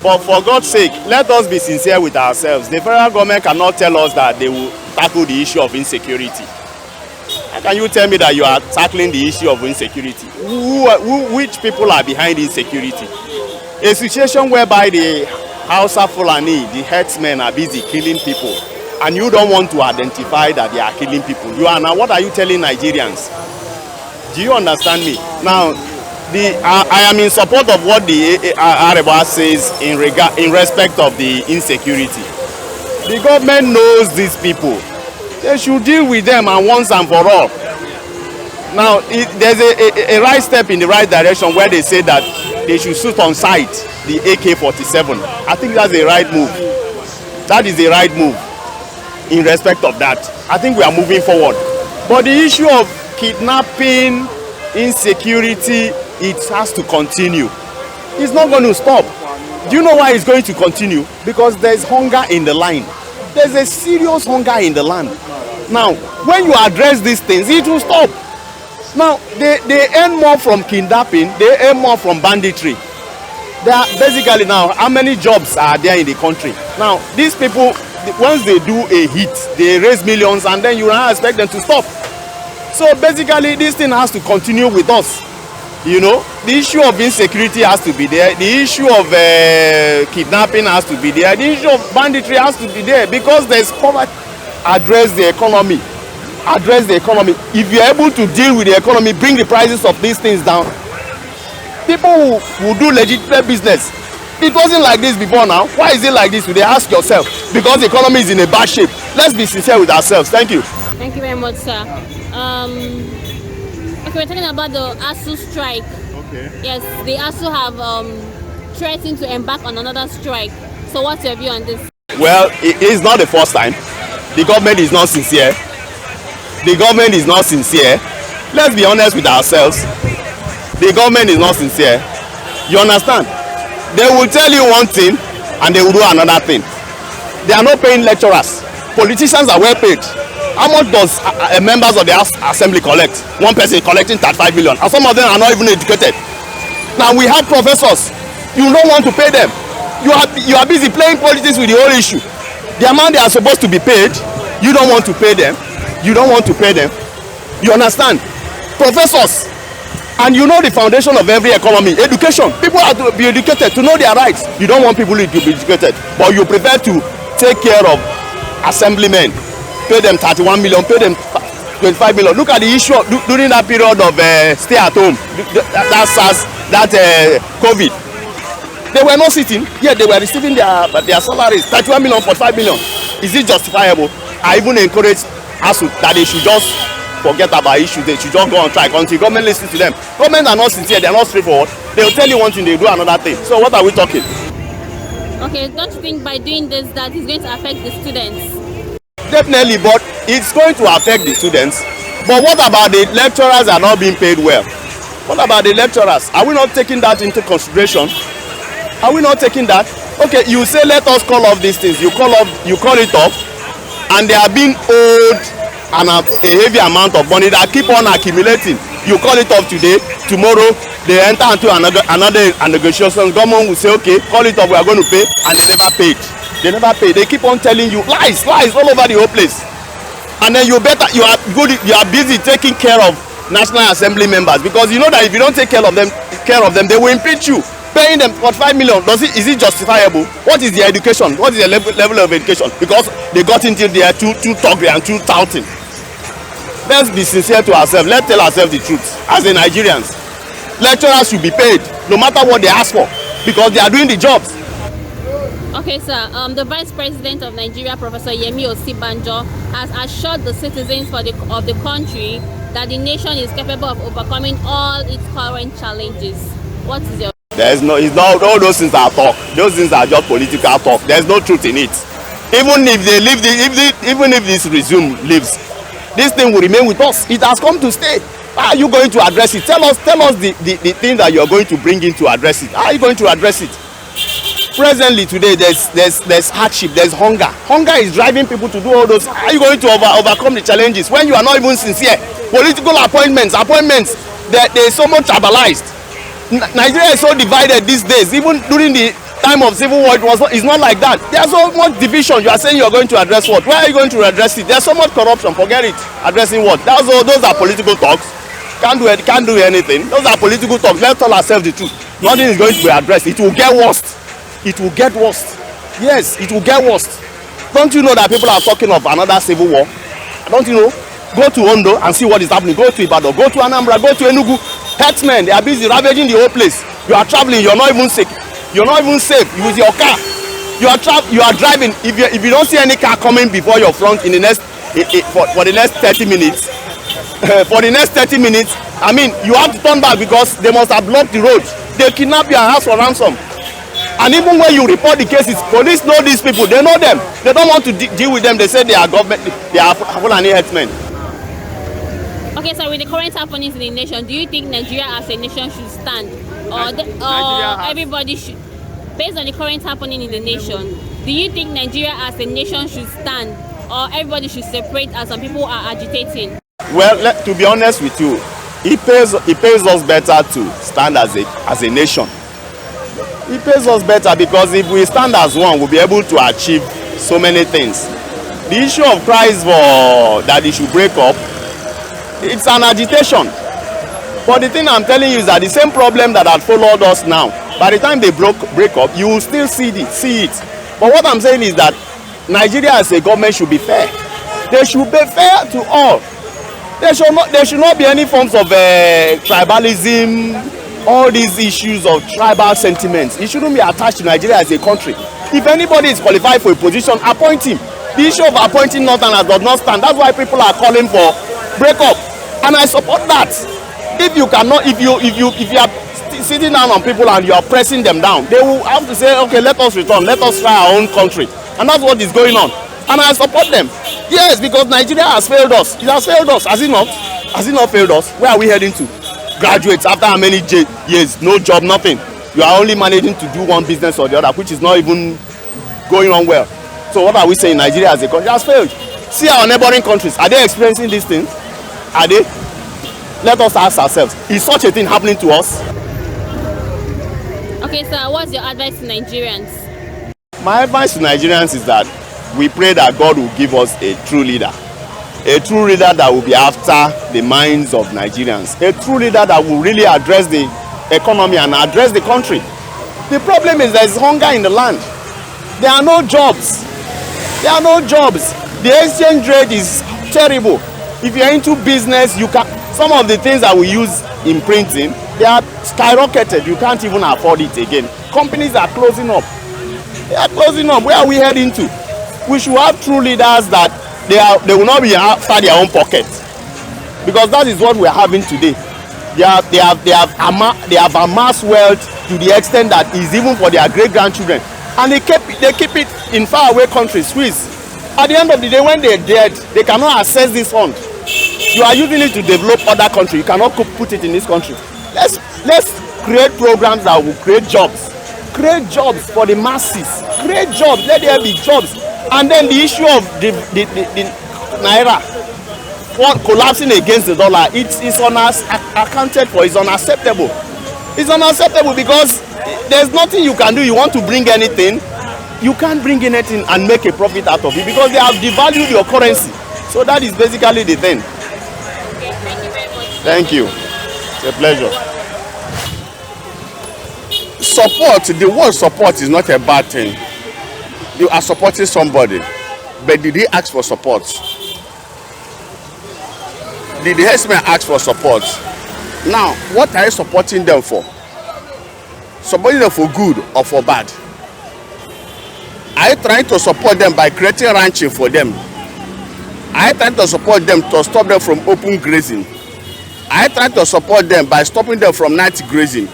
But for God's sake, let us be sincere with ourselves. The federal government cannot tell us that they will tackle the issue of insecurity. How can you tell me that you are tackling the issue of insecurity? Which people are behind insecurity? A situation whereby the Hausa Fulani, the herdsmen, are busy killing people, and you don't want to identify that they are killing people. Now, what are you telling Nigerians? Do you understand me? Now, I am in support of what the Areba says in respect of the insecurity. The government knows these people. They should deal with them and once and for all. Now, there's a right step in the right direction where they say that they should shoot on sight the AK-47. I think that's a right move. That is a right move in respect of that. I think we are moving forward. But the issue of kidnapping, insecurity, it has to continue. It's not going to stop. Do you know why it's going to continue? Because there's hunger in the line. There's a serious hunger in the land. Now, when you address these things, it will stop. Now, they earn more from kidnapping, they earn more from banditry. They are basically now, how many jobs are there in the country? Now, these people, once they do a hit, they raise millions and then you don't expect them to stop. So basically, this thing has to continue with us. You know, the issue of insecurity has to be there. The issue of kidnapping has to be there. The issue of banditry has to be there because there's poverty. Address the economy. Address the economy. If you're able to deal with the economy, bring the prices of these things down, people will do legitimate business. It wasn't like this before now. Why is it like this today? Ask yourself. Because the economy is in a bad shape. Let's be sincere with ourselves. Thank you. Thank you very much, sir. Okay, we're talking about the ASU strike. Okay. Yes, the ASU have threatened to embark on another strike. So what's your view on this? Well, it is not the first time. The government is not sincere. The government is not sincere. Let's be honest with ourselves. The government is not sincere. You understand? They will tell you one thing and they will do another thing. They are not paying lecturers. Politicians are well paid. How much does members of the assembly collect? One person collecting 35 million. And some of them are not even educated. Now we have professors. You don't want to pay them. You are busy playing politics with the whole issue. The amount they are supposed to be paid, you don't want to pay them. You don't want to pay them. You understand? Professors. And you know the foundation of every economy, education. People are to be educated, to know their rights. You don't want people to be educated, but you prefer to take care of assemblymen. Pay them 31 million, pay them 25 million. Look at the issue during that period of stay at home, that COVID. They were not sitting, yet they were receiving their salaries, 31 million, 45 million. Is it justifiable? I even encourage us that they should just forget about issues. They should just go on strike until government listens to them. Government are not sincere, they are not straightforward. They will tell you one thing, they do another thing. So what are we talking? Okay, don't you think by doing this that it's going to affect the students? Definitely, but it's going to affect the students. But what about the lecturers that are not being paid well? What about the lecturers? Are we not taking that into consideration? Are we not taking that? Okay, you say let us call off these things. You call it off, and they are being owed a heavy amount of money that keep on accumulating. You call it off today, tomorrow they enter into another negotiation. Government will say, okay, call it off, we are going to pay, and they never paid. They never pay. They keep on telling you lies all over the whole place. And then you are busy taking care of National Assembly members, because you know that if you don't take care of them, they will impeach you. Paying them 45 million, is it justifiable? What is their education? What is their level of education? Because they got into there too thuggery and too touting. Let's be sincere to ourselves. Let's tell ourselves the truth. As the Nigerians, lecturers should be paid no matter what they ask for, because they are doing the jobs. Okay, sir. The Vice President of Nigeria, Professor Yemi Osibanjo, has assured the citizens of the country that the nation is capable of overcoming all its current challenges. What is your? All those things are talk. Those things are just political talk. There's no truth in it. Even if they leave, even if this regime leaves, this thing will remain with us. It has come to stay. How are you going to address it? Tell us the thing that you are going to bring in to address it. How are you going to address it? Presently today, there's hardship, there's hunger. Hunger is driving people to do all those. How are you going to overcome the challenges when you are not even sincere? Political appointments, they're so much tribalized. Nigeria is so divided these days. Even during the time of civil war, it's not like that. There's so much division. You are saying you are going to address what? Where are you going to address it? There's so much corruption. Forget it. Addressing what? Those are political talks. Can't do anything. Those are political talks. Let's tell ourselves the truth. Nothing is going to be addressed. It will get worse. It will get worse. Yes, it will get worse. Don't you know that people are talking of another civil war? Don't you know? Go to Ondo and see what is happening. Go to Ibadan. Go to Anambra. Go to Enugu. Herdsmen, they are busy ravaging the whole place. You are traveling. You are not even sick. You're not even safe with your car. You are driving. If you don't see any car coming before your front in the next for the next 30 minutes, for the next 30 minutes, I mean, you have to turn back because they must have blocked the road. They kidnap you and ask for ransom. And even when you report the cases, police know these people. They know them. They don't want to deal with them. They say they are government. They are Fulani herdsmen. Okay, so with the current happenings in the nation, do you think Nigeria as a nation should stand, or everybody should? Based on the current happening in the nation, do you think Nigeria as a nation should stand, or everybody should separate as some people are agitating? Well, to be honest with you, it pays us better to stand as a nation. It pays us better because if we stand as one, we'll be able to achieve so many things. The issue of cries for that they should break up, it's an agitation. But the thing I'm telling you is that the same problem that had followed us now, by the time they break up, you will still see it. But what I'm saying is that Nigeria as a government should be fair. They should be fair to all. There should not be any forms of tribalism, all these issues of tribal sentiments. It shouldn't be attached to Nigeria as a country. If anybody is qualified for a position, appoint him. The issue of appointing Northerners does not stand. That's why people are calling for breakup, and I support that. If you are sitting down on people and you are pressing them down, they will have to say, okay, let us return, let us try our own country, and that's what is going on. And I support them. Yes, because Nigeria has failed us. It has failed us. Has it not? Has it not failed us? Where are we heading to? Graduates after how many years, no job, nothing. You are only managing to do one business or the other, which is not even going on well. So what are we saying? Nigeria as a country has failed. See our neighboring countries. Are they experiencing these things? Are they? Let us ask ourselves, is such a thing happening to us? Okay, so what's your advice to Nigerians? My advice to Nigerians is that we pray that God will give us a true leader. A true leader that will be after the minds of Nigerians. A true leader that will really address the economy and address the country. The problem is there is hunger in the land. There are no jobs. There are no jobs. The exchange rate is terrible. If you are into business, you can. Some of the things that we use in printing, they are skyrocketed. You can't even afford it again. Companies are closing up. They are closing up. Where are we heading to? We should have true leaders that they will not be after their own pockets, because that is what we are having today. They have amassed wealth to the extent that is even for their great grandchildren, and they keep it in faraway countries, Swiss. At the end of the day, when they are dead, they cannot access this fund. You are using it to develop other countries. You cannot put it in this country. Let's create programs that will create jobs. Create jobs for the masses. Create jobs. Let there be jobs. And then the issue of the naira collapsing against the dollar, it's accounted for. It's unacceptable. It's unacceptable because there's nothing you can do. You want to bring anything, you can't bring anything and make a profit out of it because they have devalued your currency. So that is basically the thing. Okay, thank you very much. Thank you. It's a pleasure. Support, the word support is not a bad thing. You are supporting somebody, but did he ask for support? Did the herdsmen ask for support? Now, what are you supporting them for? Supporting them for good or for bad? Are you trying to support them by creating ranching for them? Are you trying to support them to stop them from open grazing? Are you trying to support them by stopping them from night grazing?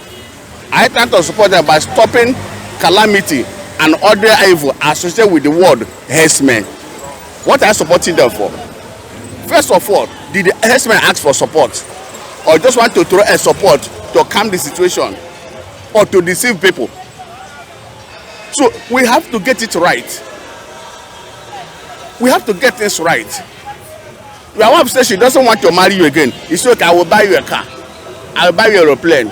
Are you trying to support them by stopping calamity and other evil associated with the word herdsmen? What are you supporting them for? First of all, did the herdsmen ask for support? Or just want to throw a support to calm the situation? Or to deceive people? So we have to get it right. We have to get this right. Your wife says she doesn't want to marry you again. It's okay, I will buy you a car. I will buy you an aeroplane.